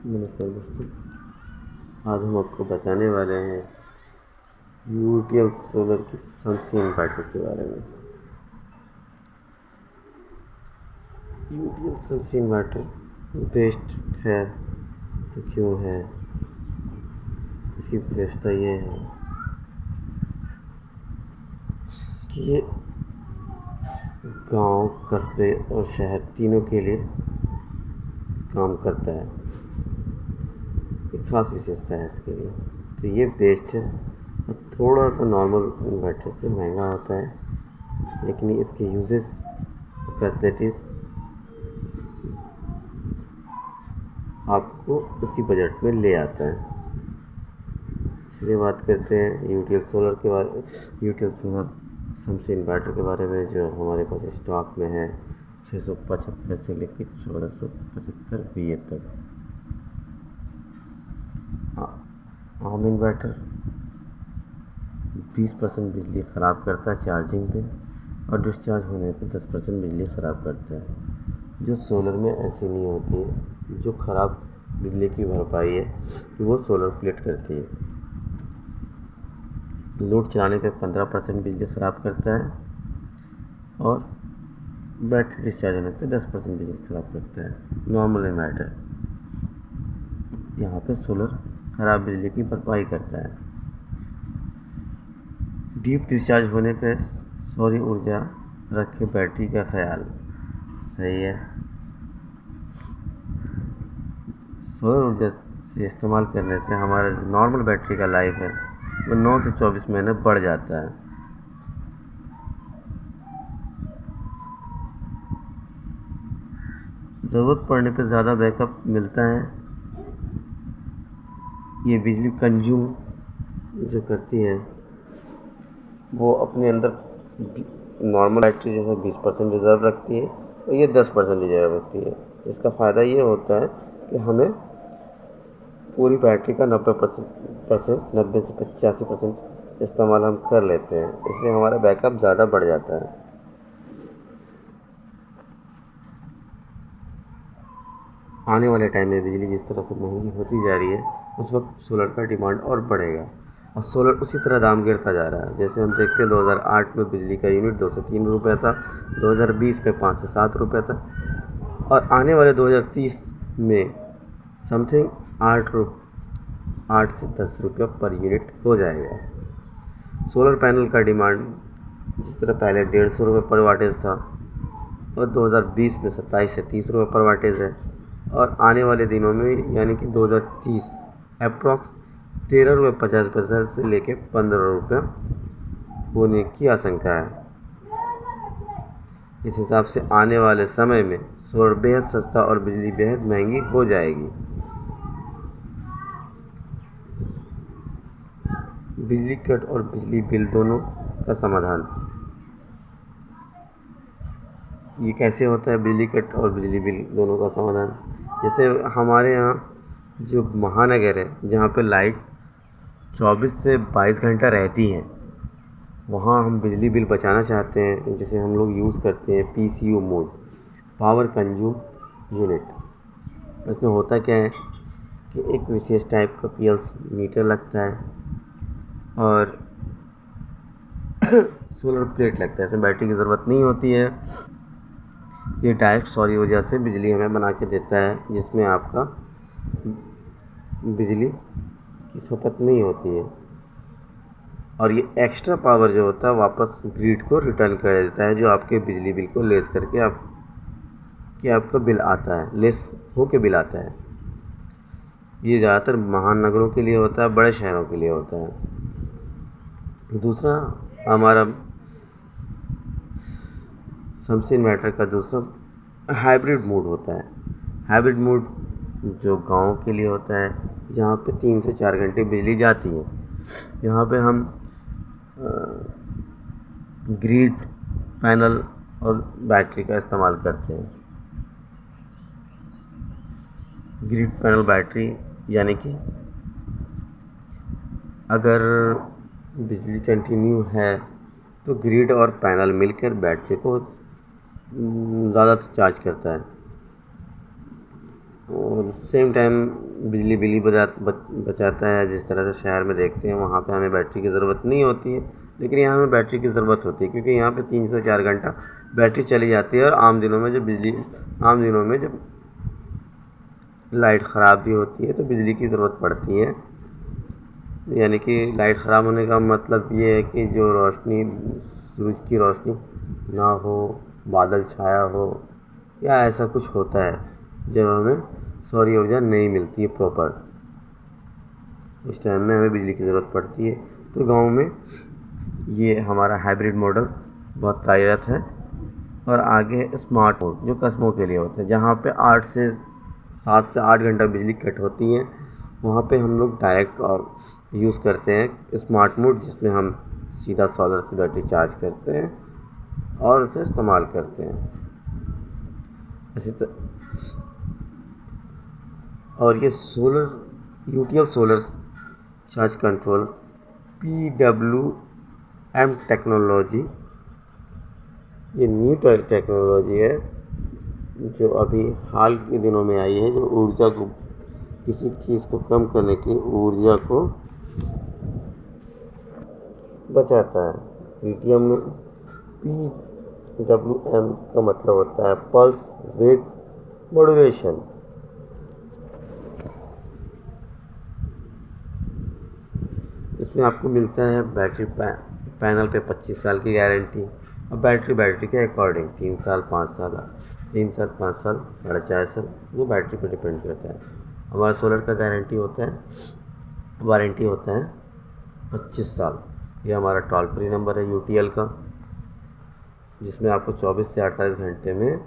नमस्कार दोस्तों। आज हम आपको बताने वाले हैं यूटीएल सोलर की सनसी इन्वर्टर के बारे में। यूटीएल सनसी इन्वर्टर बेस्ट है तो क्यों है? इसकी विशेषता ये है कि ये गांव, कस्बे और शहर तीनों के लिए काम करता है। एक खास विशेषता है इसके लिए, तो ये बेस्ट है। और थोड़ा सा नॉर्मल इन्वर्टर से महंगा होता है, लेकिन इसके यूजेस फैसिलिटीज़ आपको उसी बजट में ले आता है। इसलिए बात करते हैं यूटीएल सोलर के बारे यूटीएल सोलर सनसी इन्वर्टर के बारे में, जो हमारे पास स्टॉक में है 675 से लेकर 1475 VA तक। आम इन्वर्टर 20% बिजली ख़राब करता है चार्जिंग पे, और डिस्चार्ज होने पे 10% बिजली ख़राब करता है। जो सोलर में ऐसी नहीं होती है। जो ख़राब बिजली की भरपाई है वो सोलर प्लेट करती है। लोड चलाने पे 15% बिजली ख़राब करता है, और बैटरी डिस्चार्ज होने पे 10% बिजली ख़राब करता है। नॉर्मल इन्वर्टर यहाँ पे सोलर ख़राब बिजली की भरपाई करता है। डीप डिस्चार्ज होने पे सौर ऊर्जा रखे बैटरी का ख्याल सही है। सौर ऊर्जा से इस्तेमाल करने से हमारा नॉर्मल बैटरी का लाइफ है वो 9 से 24 महीने बढ़ जाता है। ज़रूरत पड़ने पे ज़्यादा बैकअप मिलता है। ये बिजली कंज्यूम जो करती है वो अपने अंदर नॉर्मल बैटरी जो है 20% रिज़र्व रखती है, और ये 10% रिज़र्व रखती है। इसका फ़ायदा ये होता है कि हमें पूरी बैटरी का 90 से 85% इस्तेमाल हम कर लेते हैं, इसलिए हमारा बैकअप ज़्यादा बढ़ जाता है। आने वाले टाइम में बिजली जिस तरह से महंगी होती जा रही है, उस वक्त सोलर का डिमांड और बढ़ेगा, और सोलर उसी तरह दाम गिरता जा रहा है। जैसे हम देखते हैं 2008 में बिजली का यूनिट 2 से 3 रुपये था, 2020 में 5 से 7 रुपये था, और आने वाले 2030 में समथिंग 8 से 10 रुपये पर यूनिट हो जाएगा। सोलर पैनल का डिमांड जिस तरह पहले 150 रुपये पर वाटेज था, और 2020 में 27 से 30 रुपये पर वाटेज है, और आने वाले दिनों में यानी कि 2030 अप्रॉक्स 13 रुपये 50 पैसे से लेके 15 रुपये होने की आशंका है। इस हिसाब से आने वाले समय में सोलर बेहद सस्ता और बिजली बेहद महंगी हो जाएगी। बिजली कट और बिजली बिल दोनों का समाधान। ये कैसे होता है बिजली कट और बिजली बिल दोनों का समाधान? जैसे हमारे यहाँ जो महानगर है, जहाँ पे लाइट 24 से 22 घंटा रहती है, वहाँ हम बिजली बिल बचाना चाहते हैं। जिसे हम लोग यूज़ करते हैं PCU mode, power consume unit. इसमें होता क्या है कि एक विशेष टाइप का PLC मीटर लगता है, और सोलर प्लेट लगता है। इसमें बैटरी की ज़रूरत नहीं होती है। ये डायरेक्ट सौर ऊर्जा से बिजली हमें बना के देता है, जिसमें आपका बिजली की खपत नहीं होती है, और ये एक्स्ट्रा पावर जो होता है वापस ग्रिड को रिटर्न कर देता है, जो आपके बिजली बिल को लेस करके आपका बिल आता है, लेस होके बिल आता है। ये ज़्यादातर महानगरों के लिए होता है, बड़े शहरों के लिए होता है। दूसरा हमारा सनसी इन्वर्टर का दूसरा हाइब्रिड मोड होता है। हाइब्रिड मोड जो गाँव के लिए होता है, जहाँ पे 3 से 4 घंटे बिजली जाती है। यहाँ पे हम ग्रिड पैनल और बैटरी का इस्तेमाल करते हैं। ग्रिड पैनल बैटरी यानी कि अगर बिजली कंटिन्यू है तो ग्रिड और पैनल मिलकर बैटरी को ज़्यादा चार्ज करता है। और सेम टाइम बिजली बिल ही बचाता है। जिस तरह से शहर में देखते हैं वहाँ पे हमें बैटरी की ज़रूरत नहीं होती है, लेकिन यहाँ हमें बैटरी की ज़रूरत होती है, क्योंकि यहाँ पे 3 से 4 घंटा बैटरी चली जाती है। और आम दिनों में जब लाइट ख़राब भी होती है तो बिजली की ज़रूरत पड़ती है। यानी कि लाइट ख़राब होने का मतलब ये है कि जो रोशनी, सूरज की रोशनी ना हो, बादल छाया हो, या ऐसा कुछ होता है जब हमें सौर ऊर्जा नहीं मिलती है प्रॉपर, इस टाइम में हमें बिजली की ज़रूरत पड़ती है। तो गांव में ये हमारा हाइब्रिड मॉडल बहुत कार्यरत है। और आगे स्मार्ट मोड जो कस्बों के लिए होता है, जहाँ पे 7 से 8 घंटा बिजली कट होती है, वहाँ पे हम लोग डायरेक्ट और यूज़ करते हैं स्मार्ट मोड, जिसमें हम सीधा सोलर से बैटरी चार्ज करते हैं और उसे इस्तेमाल करते हैं। इसी और ये UTL solar charge control PWM technology, ये न्यू टेक्नोलॉजी है जो अभी हाल के दिनों में आई है, जो ऊर्जा को, किसी चीज़ को कम करने की ऊर्जा को बचाता है। PWM का मतलब होता है पल्स विद मॉड्यूलेशन। इसमें आपको मिलता है बैटरी पैनल पे 25 साल की गारंटी, और बैटरी के अकॉर्डिंग 3 साल 5 साल 5 साल 4.5 साल, वो बैटरी पे डिपेंड करता है। हमारा सोलर का वारंटी होता है 25 साल। ये हमारा टोल फ्री नंबर है यूटीएल का, जिसमें आपको 24 से 48 घंटे में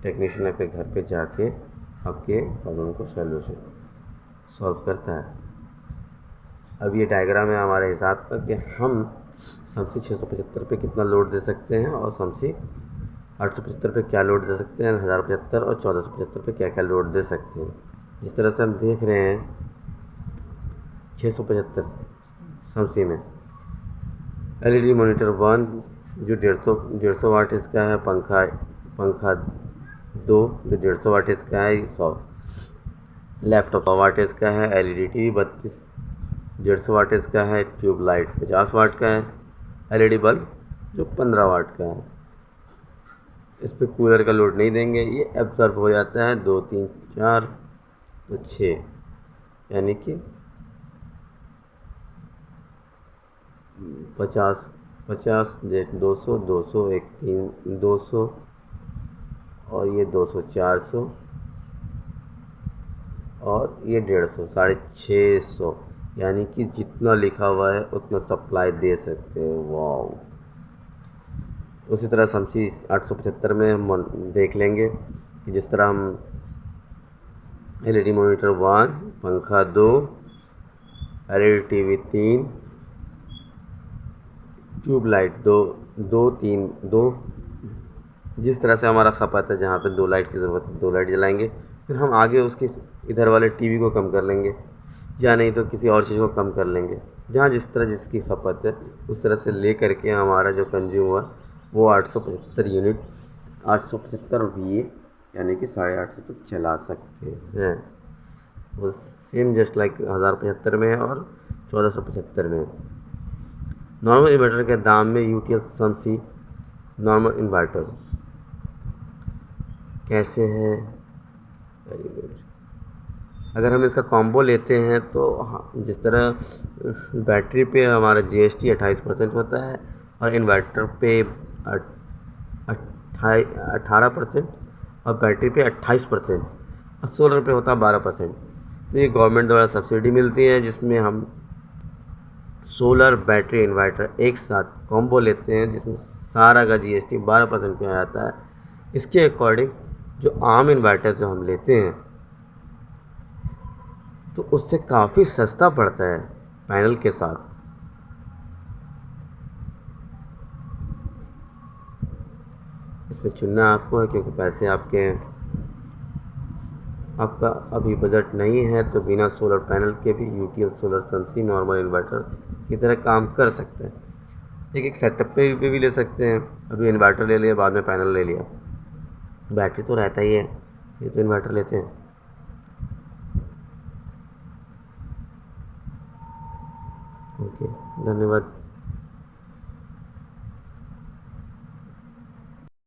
टेक्नीशियन आपके घर पे जाके आपके प्रॉब्लम को सॉल्व करता है। अब ये डायग्राम है हमारे हिसाब का कि हम समसी 675 पे कितना लोड दे सकते हैं, और समसी 875 पे क्या लोड दे सकते हैं, 1075 और 1475 पे क्या क्या लोड दे सकते हैं। जिस तरह से हम देख रहे हैं 675 समसी में एलईडी मॉनिटर 1 जो 150 वाट इसका है, पंखा 2 जो 150 वाट इसका है, 100 लैपटॉप 100 वाट इसका है, एलईडी टीवी 32 150 वाट इसका है, ट्यूब लाइट 50 वाट का है, एलईडी बल्ब जो 15 वाट का है। इस पर कूलर का लोड नहीं देंगे, ये एब्जॉर्ब हो जाता है 2 3 4 तो 6, यानी कि 50 200 200 1 3 200 और ये 200 400 और ये 150 650, यानी कि जितना लिखा हुआ है उतना सप्लाई दे सकते हो। वाह। उसी तरह समसी 875 में हम देख लेंगे कि जिस तरह हम एलईडी मॉनिटर 1, पंखा 2, एलईडी टीवी 3, ट्यूब लाइट 2, जिस तरह से हमारा खपत है, जहाँ पे 2 लाइट की ज़रूरत है 2 लाइट जलाएंगे। फिर हम आगे उसके इधर वाले टीवी को कम कर लेंगे, या नहीं तो किसी और चीज़ को कम कर लेंगे, जहाँ जिस तरह जिसकी खपत है उस तरह से ले करके हमारा जो कंज्यूम हुआ वो 875 यूनिट 875 VA यानी कि 850 तक चला सकते हैं। वो सेम जस्ट लाइक 1075 में है और 1475 में। नॉर्मल इन्वर्टर के दाम में यूटीएल समसी नॉर्मल इन्वर्टर कैसे है, वेरी गुड। अगर हम इसका कॉम्बो लेते हैं तो जिस तरह बैटरी पे हमारा GST 28% होता है और इन्वर्टर पे 18% और बैटरी पे 28% और सोलर पे होता है 12%। तो ये गवर्नमेंट द्वारा सब्सिडी मिलती है, जिसमें हम सोलर बैटरी इन्वर्टर एक साथ कॉम्बो लेते हैं, जिसमें सारा का GST 12% पे आ जाता है। इसके अकॉर्डिंग जो आम इन्वर्टर जो हम लेते हैं तो उससे काफ़ी सस्ता पड़ता है पैनल के साथ। इसमें चुनना आपको है, क्योंकि पैसे आपका अभी बजट नहीं है, तो बिना सोलर पैनल के भी यूटीएल सोलर समसी नॉर्मल इन्वर्टर की तरह काम कर सकते हैं। एक सेटअप पे भी ले सकते हैं। अभी इन्वर्टर ले लिया, बाद में पैनल ले लिया, बैटरी तो रहता ही है, ये तो इन्वर्टर लेते हैं। ओके, धन्यवाद।